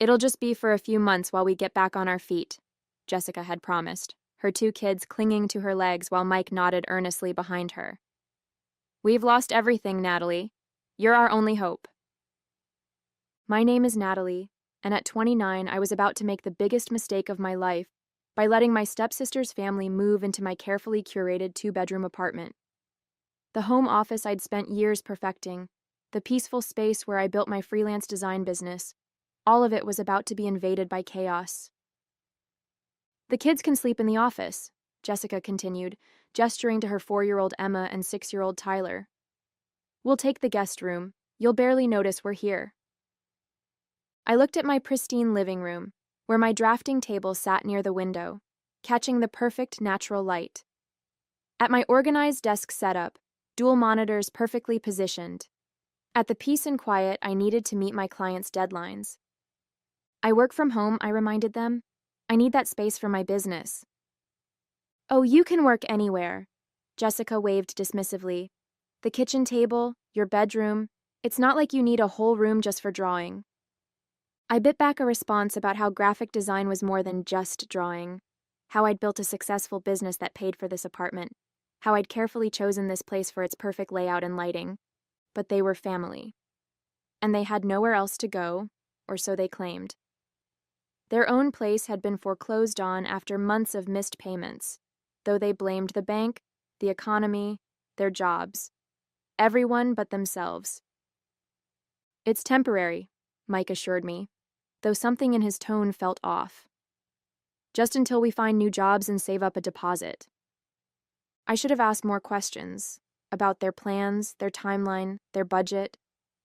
It'll just be for a few months while we get back on our feet, Jessica had promised, her two kids clinging to her legs while Mike nodded earnestly behind her. We've lost everything, Natalie. You're our only hope. My name is Natalie, and at 29, I was about to make the biggest mistake of my life by letting my stepsister's family move into my carefully curated two-bedroom apartment. The home office I'd spent years perfecting, the peaceful space where I built my freelance design business, all of it was about to be invaded by chaos. The kids can sleep in the office, Jessica continued, gesturing to her 4-year-old Emma and 6-year-old Tyler. We'll take the guest room. You'll barely notice we're here. I looked at my pristine living room, where my drafting table sat near the window, catching the perfect natural light. At my organized desk setup, dual monitors perfectly positioned. At the peace and quiet I needed to meet my clients' deadlines. I work from home, I reminded them. I need that space for my business. Oh, you can work anywhere, Jessica waved dismissively. The kitchen table, your bedroom, it's not like you need a whole room just for drawing. I bit back a response about how graphic design was more than just drawing, how I'd built a successful business that paid for this apartment, how I'd carefully chosen this place for its perfect layout and lighting. But they were family. And they had nowhere else to go, or so they claimed. Their own place had been foreclosed on after months of missed payments, though they blamed the bank, the economy, their jobs. Everyone but themselves. It's temporary, Mike assured me, though something in his tone felt off. Just until we find new jobs and save up a deposit. I should have asked more questions about their plans, their timeline, their budget,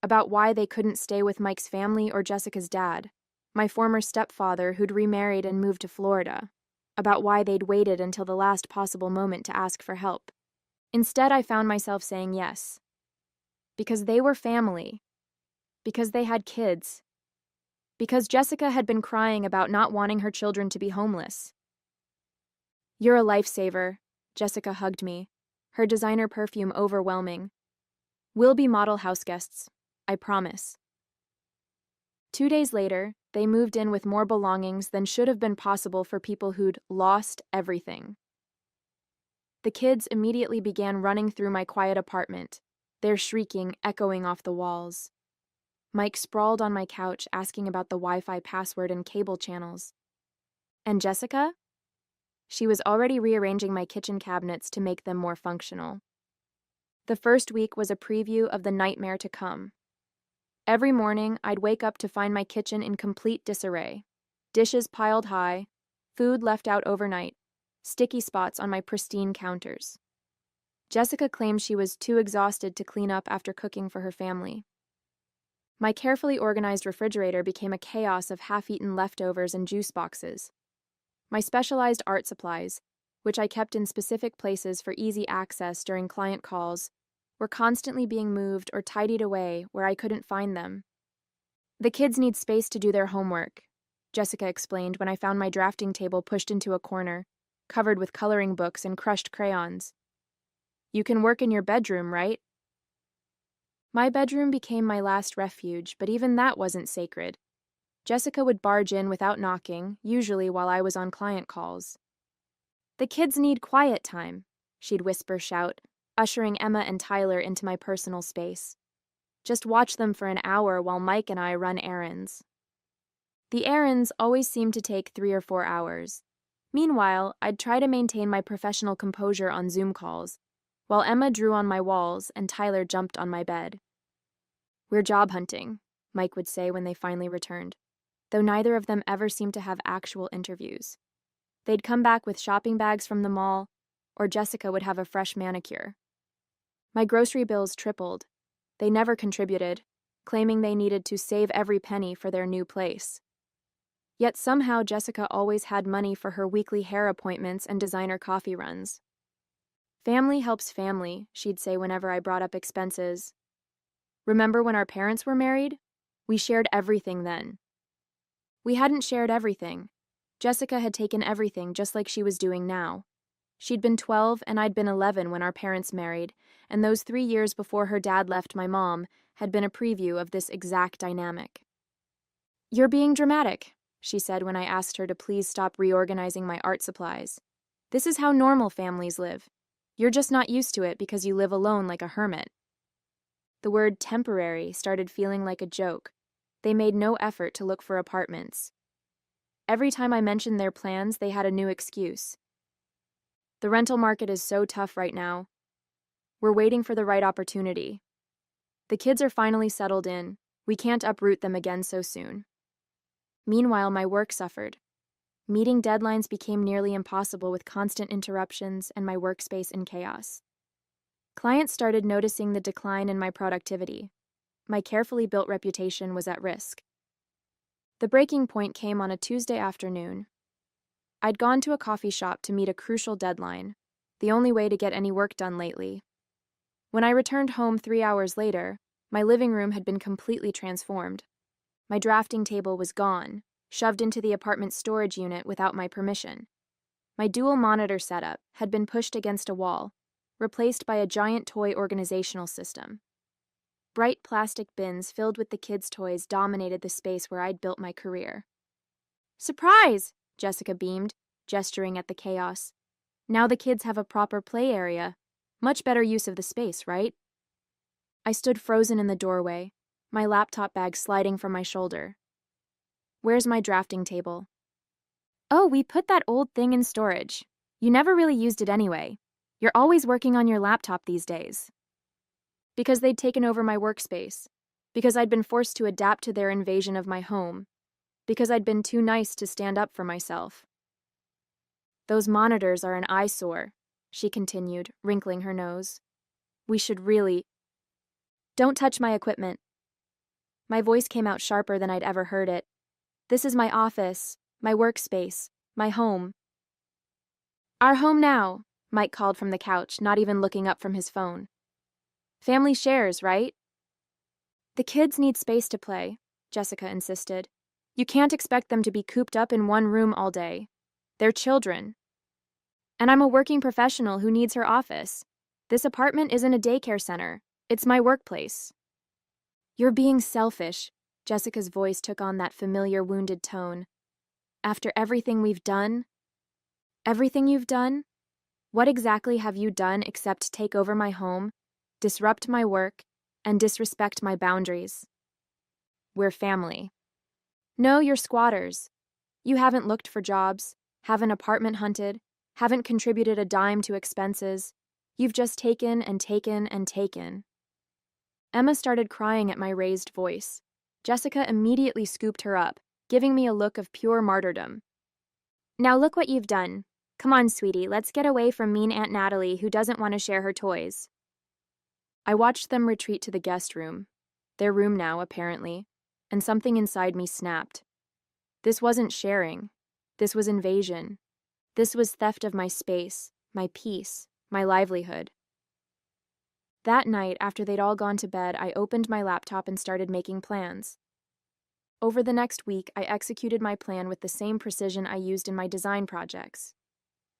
about why they couldn't stay with Mike's family or Jessica's dad, my former stepfather who'd remarried and moved to Florida, about why they'd waited until the last possible moment to ask for help. Instead, I found myself saying yes. Because they were family. Because they had kids. Because Jessica had been crying about not wanting her children to be homeless. You're a lifesaver, Jessica hugged me, her designer perfume overwhelming. We'll be model house guests, I promise. 2 days later, they moved in with more belongings than should have been possible for people who'd lost everything. The kids immediately began running through my quiet apartment, their shrieking echoing off the walls. Mike sprawled on my couch asking about the Wi-Fi password and cable channels. And Jessica? She was already rearranging my kitchen cabinets to make them more functional. The first week was a preview of the nightmare to come. Every morning, I'd wake up to find my kitchen in complete disarray. Dishes piled high, food left out overnight, sticky spots on my pristine counters. Jessica claimed she was too exhausted to clean up after cooking for her family. My carefully organized refrigerator became a chaos of half-eaten leftovers and juice boxes. My specialized art supplies, which I kept in specific places for easy access during client calls, were constantly being moved or tidied away where I couldn't find them. The kids need space to do their homework, Jessica explained when I found my drafting table pushed into a corner, covered with coloring books and crushed crayons. You can work in your bedroom, right? My bedroom became my last refuge, but even that wasn't sacred. Jessica would barge in without knocking, usually while I was on client calls. The kids need quiet time, she'd whisper-shout, ushering Emma and Tyler into my personal space. Just watch them for an hour while Mike and I run errands. The errands always seemed to take 3 or 4 hours. Meanwhile, I'd try to maintain my professional composure on Zoom calls, while Emma drew on my walls and Tyler jumped on my bed. We're job hunting, Mike would say when they finally returned, though neither of them ever seemed to have actual interviews. They'd come back with shopping bags from the mall, or Jessica would have a fresh manicure. My grocery bills tripled. They never contributed, claiming they needed to save every penny for their new place. Yet somehow Jessica always had money for her weekly hair appointments and designer coffee runs. Family helps family, she'd say whenever I brought up expenses. Remember when our parents were married? We shared everything then. We hadn't shared everything. Jessica had taken everything just like she was doing now. She'd been 12 and I'd been 11 when our parents married, and those 3 years before her dad left my mom had been a preview of this exact dynamic. "You're being dramatic," she said when I asked her to please stop reorganizing my art supplies. "This is how normal families live. You're just not used to it because you live alone like a hermit." The word temporary started feeling like a joke. They made no effort to look for apartments. Every time I mentioned their plans, they had a new excuse. "The rental market is so tough right now. We're waiting for the right opportunity. The kids are finally settled in. We can't uproot them again so soon." Meanwhile, my work suffered. Meeting deadlines became nearly impossible with constant interruptions and my workspace in chaos. Clients started noticing the decline in my productivity. My carefully built reputation was at risk. The breaking point came on a Tuesday afternoon. I'd gone to a coffee shop to meet a crucial deadline, the only way to get any work done lately. When I returned home 3 hours later, my living room had been completely transformed. My drafting table was gone, shoved into the apartment's storage unit without my permission. My dual monitor setup had been pushed against a wall, replaced by a giant toy organizational system. Bright plastic bins filled with the kids' toys dominated the space where I'd built my career. "Surprise!" Jessica beamed, gesturing at the chaos. "Now the kids have a proper play area. Much better use of the space, right?" I stood frozen in the doorway, my laptop bag sliding from my shoulder. "Where's my drafting table?" "Oh, we put that old thing in storage. You never really used it anyway. You're always working on your laptop these days." Because they'd taken over my workspace. Because I'd been forced to adapt to their invasion of my home. Because I'd been too nice to stand up for myself. "Those monitors are an eyesore," she continued, wrinkling her nose. "We should really—" "Don't touch my equipment." My voice came out sharper than I'd ever heard it. "This is my office, my workspace, my home." "Our home now," Mike called from the couch, not even looking up from his phone. "Family shares, right?" "The kids need space to play," Jessica insisted. "You can't expect them to be cooped up in one room all day. They're children. And I'm a working professional who needs her office. This apartment isn't a daycare center. It's my workplace." "You're being selfish," Jessica's voice took on that familiar wounded tone. "After everything we've done?" "Everything you've done? What exactly have you done except take over my home, disrupt my work, and disrespect my boundaries?" "We're family." "No, you're squatters. You haven't looked for jobs, haven't apartment hunted, haven't contributed a dime to expenses. You've just taken and taken and taken." Emma started crying at my raised voice. Jessica immediately scooped her up, giving me a look of pure martyrdom. "Now look what you've done. Come on, sweetie, let's get away from mean Aunt Natalie who doesn't want to share her toys." I watched them retreat to the guest room. Their room now, apparently, and something inside me snapped. This wasn't sharing. This was invasion. This was theft of my space, my peace, my livelihood. That night, after they'd all gone to bed, I opened my laptop and started making plans. Over the next week, I executed my plan with the same precision I used in my design projects.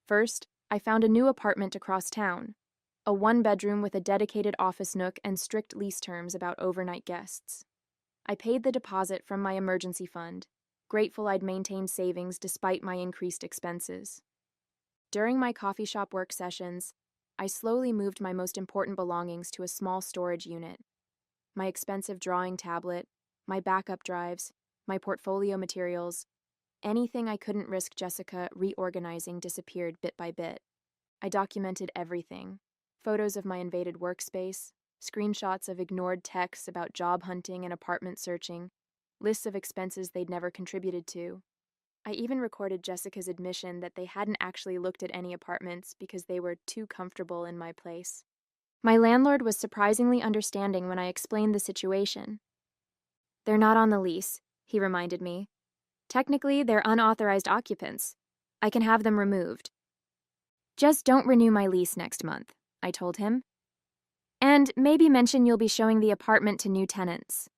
First, I found a new apartment across town, a one-bedroom with a dedicated office nook and strict lease terms about overnight guests. I paid the deposit from my emergency fund, grateful I'd maintained savings despite my increased expenses. During my coffee shop work sessions, I slowly moved my most important belongings to a small storage unit. My expensive drawing tablet, my backup drives, my portfolio materials, anything I couldn't risk Jessica reorganizing disappeared bit by bit. I documented everything: photos of my invaded workspace, screenshots of ignored texts about job hunting and apartment searching, lists of expenses they'd never contributed to. I even recorded Jessica's admission that they hadn't actually looked at any apartments because they were too comfortable in my place. My landlord was surprisingly understanding when I explained the situation. "They're not on the lease," he reminded me. "Technically, they're unauthorized occupants. I can have them removed." "Just don't renew my lease next month," I told him. "And maybe mention you'll be showing the apartment to new tenants."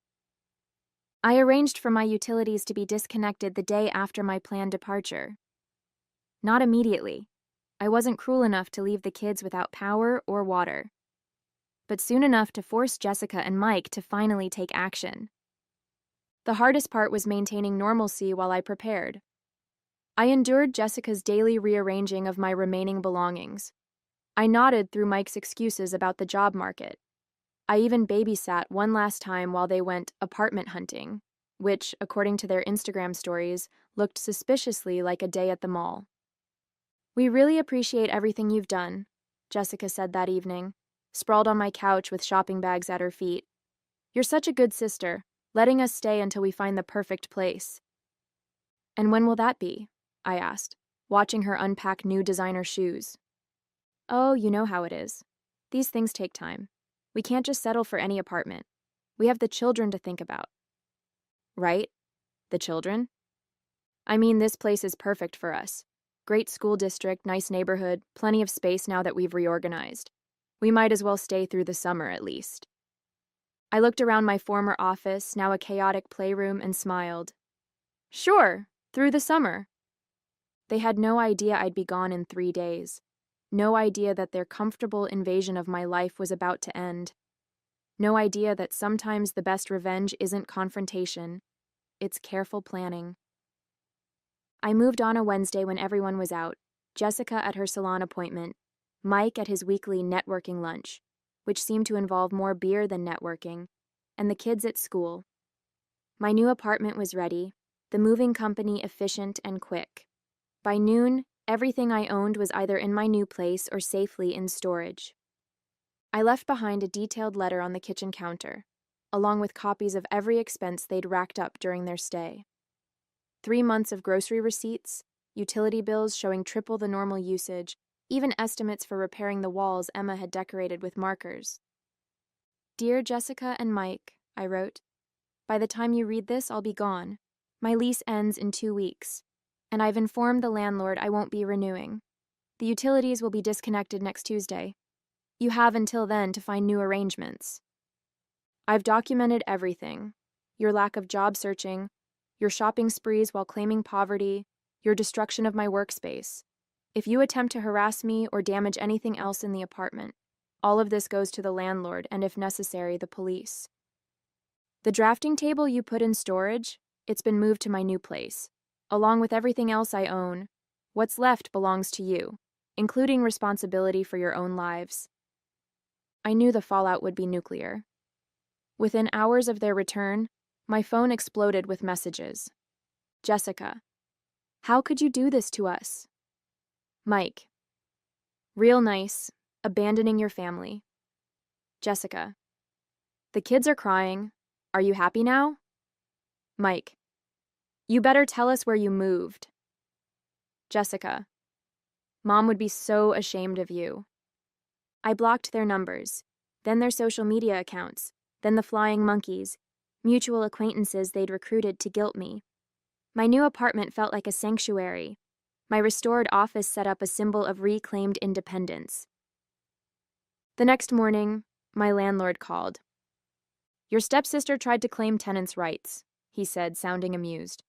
I arranged for my utilities to be disconnected the day after my planned departure. Not immediately. I wasn't cruel enough to leave the kids without power or water. But soon enough to force Jessica and Mike to finally take action. The hardest part was maintaining normalcy while I prepared. I endured Jessica's daily rearranging of my remaining belongings. I nodded through Mike's excuses about the job market. I even babysat one last time while they went apartment hunting, which, according to their Instagram stories, looked suspiciously like a day at the mall. "We really appreciate everything you've done," Jessica said that evening, sprawled on my couch with shopping bags at her feet. "You're such a good sister, letting us stay until we find the perfect place." "And when will that be?" I asked, watching her unpack new designer shoes. "Oh, you know how it is. These things take time. We can't just settle for any apartment. We have the children to think about." "Right? The children?" "I mean, this place is perfect for us. Great school district, nice neighborhood, plenty of space now that we've reorganized. We might as well stay through the summer at least." I looked around my former office, now a chaotic playroom, and smiled. "Sure, through the summer." They had no idea I'd be gone in 3 days. No idea that their comfortable invasion of my life was about to end. No idea that sometimes the best revenge isn't confrontation, it's careful planning. I moved on a Wednesday when everyone was out, Jessica at her salon appointment, Mike at his weekly networking lunch, which seemed to involve more beer than networking, and the kids at school. My new apartment was ready, the moving company efficient and quick. By noon, everything I owned was either in my new place or safely in storage. I left behind a detailed letter on the kitchen counter, along with copies of every expense they'd racked up during their stay. 3 months of grocery receipts, utility bills showing triple the normal usage, even estimates for repairing the walls Emma had decorated with markers. "Dear Jessica and Mike," I wrote, "by the time you read this, I'll be gone. My lease ends in 2 weeks, and I've informed the landlord I won't be renewing. The utilities will be disconnected next Tuesday. You have until then to find new arrangements. I've documented everything: your lack of job searching, your shopping sprees while claiming poverty, your destruction of my workspace. If you attempt to harass me or damage anything else in the apartment, all of this goes to the landlord and, if necessary, the police. The drafting table you put in storage, it's been moved to my new place. Along with everything else I own, what's left belongs to you, including responsibility for your own lives." I knew the fallout would be nuclear. Within hours of their return, my phone exploded with messages. Jessica: "How could you do this to us?" Mike: "Real nice, abandoning your family." Jessica: "The kids are crying. Are you happy now?" Mike: "You better tell us where you moved." Jessica: "Mom would be so ashamed of you." I blocked their numbers, then their social media accounts, then the flying monkeys, mutual acquaintances they'd recruited to guilt me. My new apartment felt like a sanctuary. My restored office set up a symbol of reclaimed independence. The next morning, my landlord called. "Your stepsister tried to claim tenants' rights," he said, sounding amused.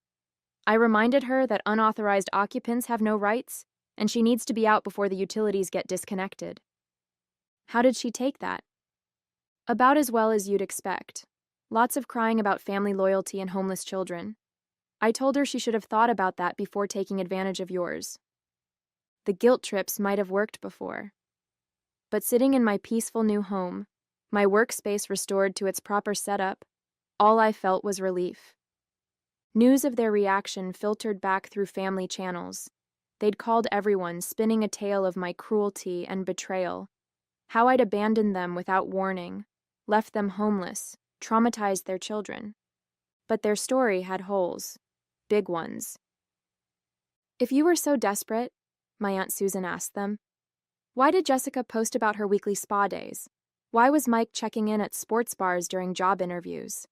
I reminded her that unauthorized occupants have no rights, and she needs to be out before the utilities get disconnected. How did she take that? About as well as you'd expect. Lots of crying about family loyalty and homeless children. I told her she should have thought about that before taking advantage of yours. The guilt trips might have worked before. But sitting in my peaceful new home, my workspace restored to its proper setup, all I felt was relief. News of their reaction filtered back through family channels. They'd called everyone, spinning a tale of my cruelty and betrayal, how I'd abandoned them without warning, left them homeless, traumatized their children. But their story had holes, big ones. "If you were so desperate," my Aunt Susan asked them, "why did Jessica post about her weekly spa days? Why was Mike checking in at sports bars during job interviews?"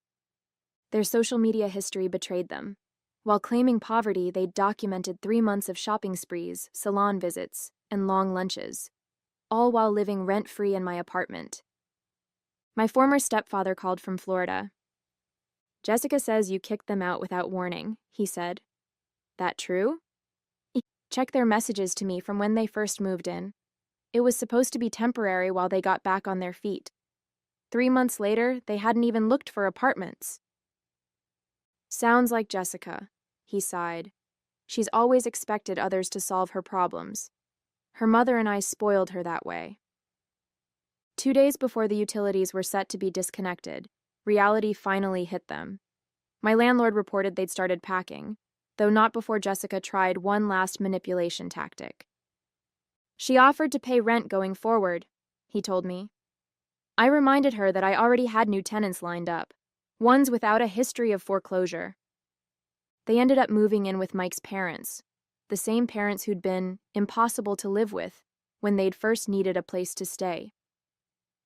Their social media history betrayed them. While claiming poverty, they documented 3 months of shopping sprees, salon visits, and long lunches, all while living rent-free in my apartment. My former stepfather called from Florida. "Jessica says you kicked them out without warning," he said. "That true?" "Check their messages to me from when they first moved in. It was supposed to be temporary while they got back on their feet. 3 months later, they hadn't even looked for apartments." Sounds like Jessica, he sighed. She's always expected others to solve her problems. Her mother and I spoiled her that way. 2 days before the utilities were set to be disconnected, reality finally hit them. My landlord reported they'd started packing, though not before Jessica tried one last manipulation tactic. She offered to pay rent going forward, he told me. I reminded her that I already had new tenants lined up, ones without a history of foreclosure. They ended up moving in with Mike's parents, the same parents who'd been impossible to live with when they'd first needed a place to stay.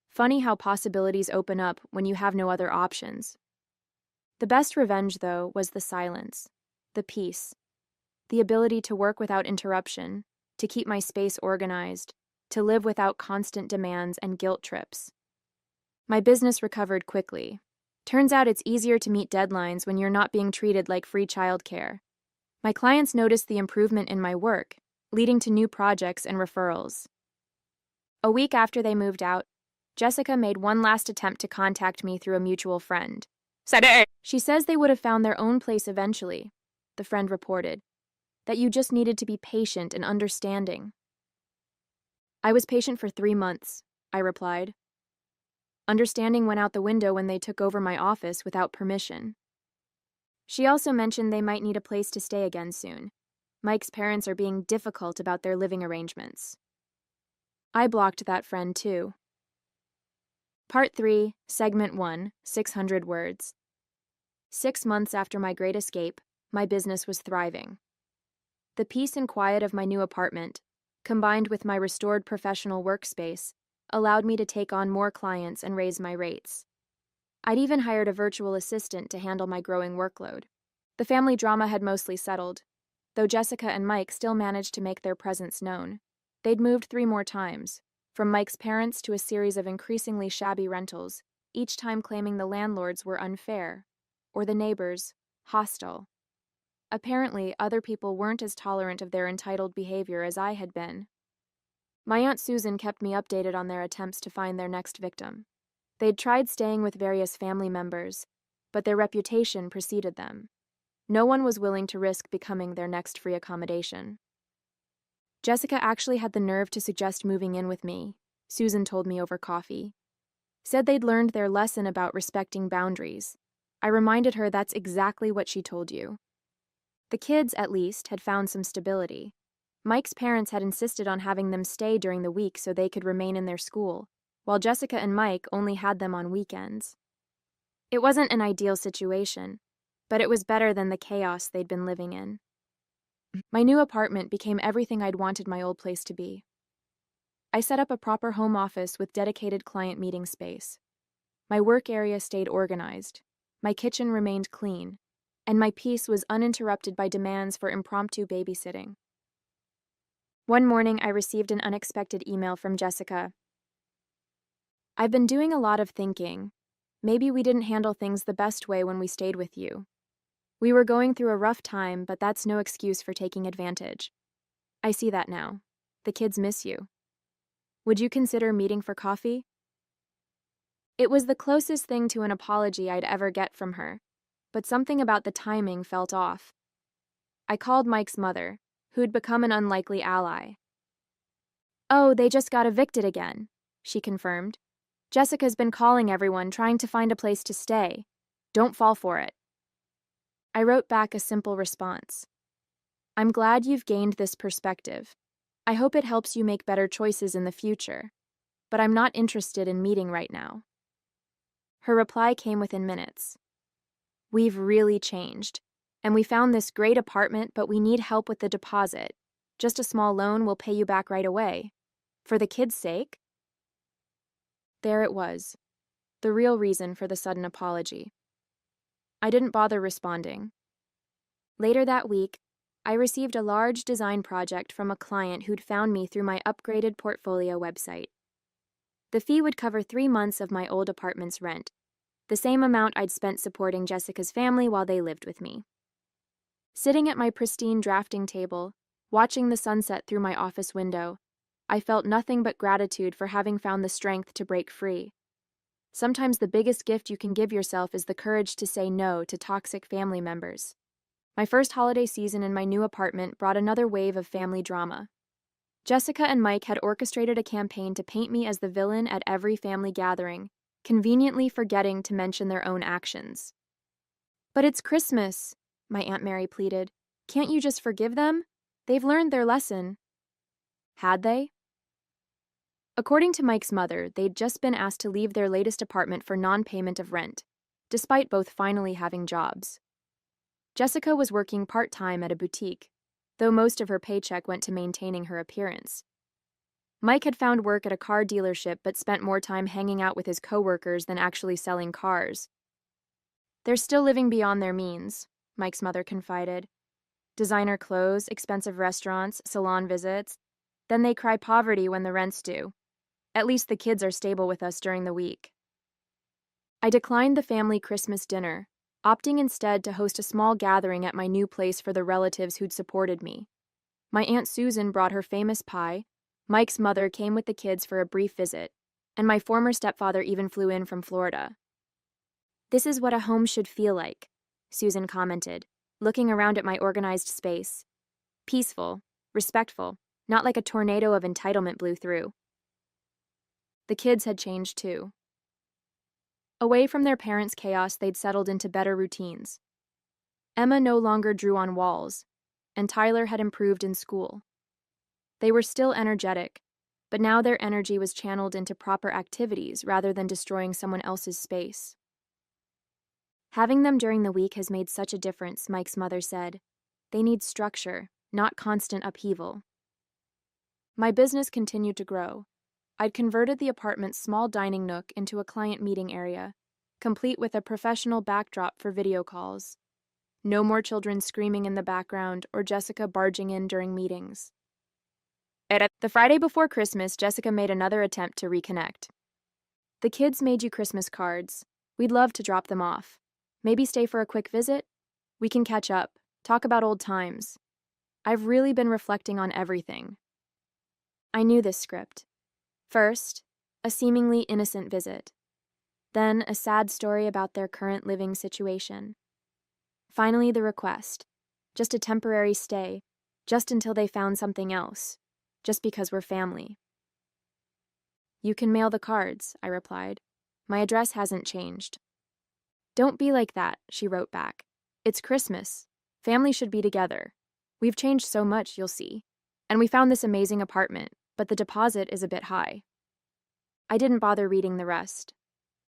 Funny how possibilities open up when you have no other options. The best revenge, though, was the silence, the peace, the ability to work without interruption, to keep my space organized, to live without constant demands and guilt trips. My business recovered quickly. Turns out it's easier to meet deadlines when you're not being treated like free childcare. My clients noticed the improvement in my work, leading to new projects and referrals. A week after they moved out, Jessica made one last attempt to contact me through a mutual friend. She says they would have found their own place eventually, the friend reported, that you just needed to be patient and understanding. I was patient for 3 months, I replied. Understanding went out the window when they took over my office without permission. She also mentioned they might need a place to stay again soon. Mike's parents are being difficult about their living arrangements. I blocked that friend too. Part 3, Segment 1, 600 words. 6 months after my great escape, my business was thriving. The peace and quiet of my new apartment, combined with my restored professional workspace, allowed me to take on more clients and raise my rates. I'd even hired a virtual assistant to handle my growing workload. The family drama had mostly settled, though Jessica and Mike still managed to make their presence known. They'd moved 3 more times, from Mike's parents to a series of increasingly shabby rentals, each time claiming the landlords were unfair, or the neighbors, hostile. Apparently, other people weren't as tolerant of their entitled behavior as I had been. My Aunt Susan kept me updated on their attempts to find their next victim. They'd tried staying with various family members, but their reputation preceded them. No one was willing to risk becoming their next free accommodation. Jessica actually had the nerve to suggest moving in with me, Susan told me over coffee. Said they'd learned their lesson about respecting boundaries. I reminded her that's exactly what she told you. The kids, at least, had found some stability. Mike's parents had insisted on having them stay during the week so they could remain in their school, while Jessica and Mike only had them on weekends. It wasn't an ideal situation, but it was better than the chaos they'd been living in. My new apartment became everything I'd wanted my old place to be. I set up a proper home office with dedicated client meeting space. My work area stayed organized. My kitchen remained clean, and my peace was uninterrupted by demands for impromptu babysitting. One morning, I received an unexpected email from Jessica. I've been doing a lot of thinking. Maybe we didn't handle things the best way when we stayed with you. We were going through a rough time, but that's no excuse for taking advantage. I see that now. The kids miss you. Would you consider meeting for coffee? It was the closest thing to an apology I'd ever get from her, but something about the timing felt off. I called Mike's mother, who'd become an unlikely ally. Oh, they just got evicted again, she confirmed. Jessica's been calling everyone, trying to find a place to stay. Don't fall for it. I wrote back a simple response. I'm glad you've gained this perspective. I hope it helps you make better choices in the future, but I'm not interested in meeting right now. Her reply came within minutes. We've really changed, and we found this great apartment, but we need help with the deposit. Just a small loan will pay you back right away. For the kids' sake? There it was, the real reason for the sudden apology. I didn't bother responding. Later that week, I received a large design project from a client who'd found me through my upgraded portfolio website. The fee would cover 3 months of my old apartment's rent, the same amount I'd spent supporting Jessica's family while they lived with me. Sitting at my pristine drafting table, watching the sunset through my office window, I felt nothing but gratitude for having found the strength to break free. Sometimes the biggest gift you can give yourself is the courage to say no to toxic family members. My first holiday season in my new apartment brought another wave of family drama. Jessica and Mike had orchestrated a campaign to paint me as the villain at every family gathering, conveniently forgetting to mention their own actions. "But it's Christmas," my Aunt Mary pleaded. "Can't you just forgive them? They've learned their lesson." Had they? According to Mike's mother, they'd just been asked to leave their latest apartment for non-payment of rent, despite both finally having jobs. Jessica was working part-time at a boutique, though most of her paycheck went to maintaining her appearance. Mike had found work at a car dealership but spent more time hanging out with his coworkers than actually selling cars. "They're still living beyond their means," Mike's mother confided. "Designer clothes, expensive restaurants, salon visits. Then they cry poverty when the rent's due. At least the kids are stable with us during the week." I declined the family Christmas dinner, opting instead to host a small gathering at my new place for the relatives who'd supported me. My Aunt Susan brought her famous pie, Mike's mother came with the kids for a brief visit, and my former stepfather even flew in from Florida. "This is what a home should feel like," Susan commented, looking around at my organized space. "Peaceful, respectful, not like a tornado of entitlement blew through." The kids had changed too. Away from their parents' chaos, they'd settled into better routines. Emma no longer drew on walls, and Tyler had improved in school. They were still energetic, but now their energy was channeled into proper activities rather than destroying someone else's space. "Having them during the week has made such a difference," Mike's mother said. "They need structure, not constant upheaval." My business continued to grow. I'd converted the apartment's small dining nook into a client meeting area, complete with a professional backdrop for video calls. No more children screaming in the background or Jessica barging in during meetings. The Friday before Christmas, Jessica made another attempt to reconnect. "The kids made you Christmas cards. We'd love to drop them off. Maybe stay for a quick visit? We can catch up, talk about old times. I've really been reflecting on everything." I knew this script. First, a seemingly innocent visit. Then a sad story about their current living situation. Finally, the request. Just a temporary stay, just until they found something else, just because we're family. "You can mail the cards," I replied. "My address hasn't changed." "Don't be like that," she wrote back. "It's Christmas. Family should be together. We've changed so much, you'll see. And we found this amazing apartment, but the deposit is a bit high." I didn't bother reading the rest.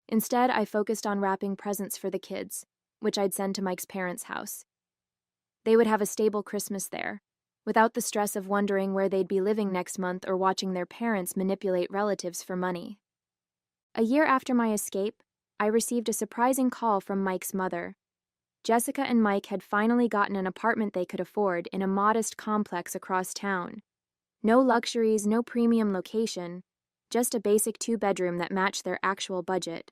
Instead, I focused on wrapping presents for the kids, which I'd send to Mike's parents' house. They would have a stable Christmas there, without the stress of wondering where they'd be living next month or watching their parents manipulate relatives for money. A year after my escape, I received a surprising call from Mike's mother. Jessica and Mike had finally gotten an apartment they could afford in a modest complex across town. No luxuries, no premium location, just a basic 2-bedroom that matched their actual budget.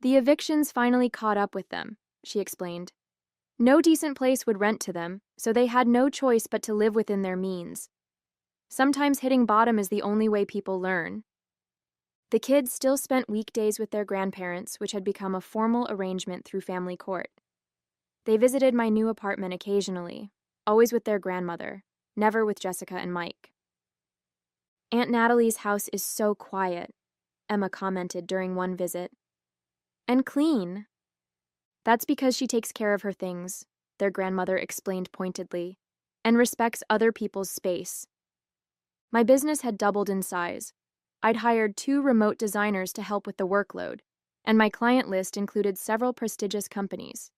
"The evictions finally caught up with them," she explained. "No decent place would rent to them, so they had no choice but to live within their means. Sometimes hitting bottom is the only way people learn." The kids still spent weekdays with their grandparents, which had become a formal arrangement through family court. They visited my new apartment occasionally, always with their grandmother, never with Jessica and Mike. "Aunt Natalie's house is so quiet," Emma commented during one visit. "And clean." "That's because she takes care of her things," their grandmother explained pointedly, "and respects other people's space." My business had doubled in size. I'd hired 2 remote designers to help with the workload, and my client list included several prestigious companies.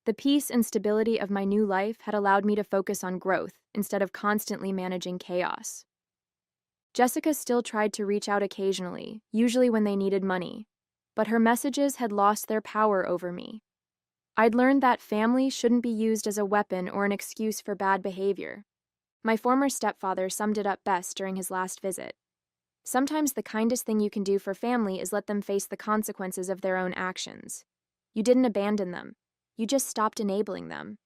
The peace and stability of my new life had allowed me to focus on growth instead of constantly managing chaos. Jessica still tried to reach out occasionally, usually when they needed money, but her messages had lost their power over me. I'd learned that family shouldn't be used as a weapon or an excuse for bad behavior. My former stepfather summed it up best during his last visit. "Sometimes the kindest thing you can do for family is let them face the consequences of their own actions. You didn't abandon them. You just stopped enabling them."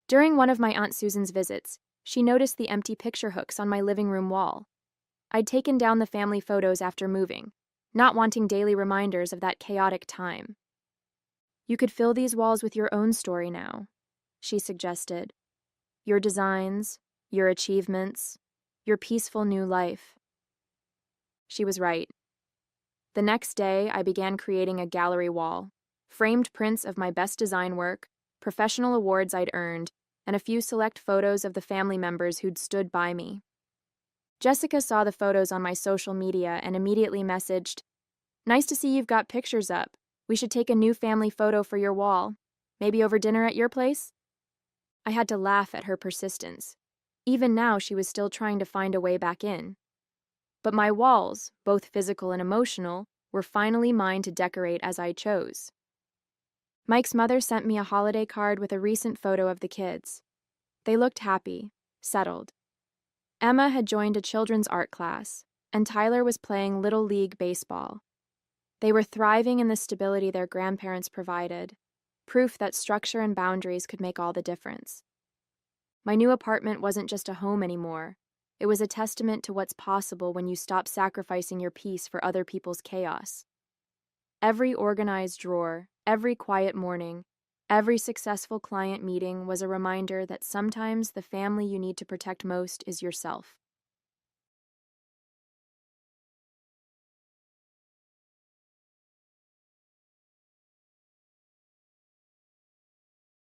During one of my Aunt Susan's visits, she noticed the empty picture hooks on my living room wall. I'd taken down the family photos after moving, not wanting daily reminders of that chaotic time. You could fill these walls with your own story now, she suggested. Your designs, your achievements, your peaceful new life. She was right. The next day, I began creating a gallery wall, framed prints of my best design work, professional awards I'd earned, and a few select photos of the family members who'd stood by me. Jessica saw the photos on my social media and immediately messaged, "Nice to see you've got pictures up. We should take a new family photo for your wall. Maybe over dinner at your place?" I had to laugh at her persistence. Even now, she was still trying to find a way back in. But my walls, both physical and emotional, were finally mine to decorate as I chose. Mike's mother sent me a holiday card with a recent photo of the kids. They looked happy, settled. Emma had joined a children's art class, and Tyler was playing Little League baseball. They were thriving in the stability their grandparents provided, proof that structure and boundaries could make all the difference. My new apartment wasn't just a home anymore. It was a testament to what's possible when you stop sacrificing your peace for other people's chaos. Every organized drawer, every quiet morning, every successful client meeting was a reminder that sometimes the family you need to protect most is yourself.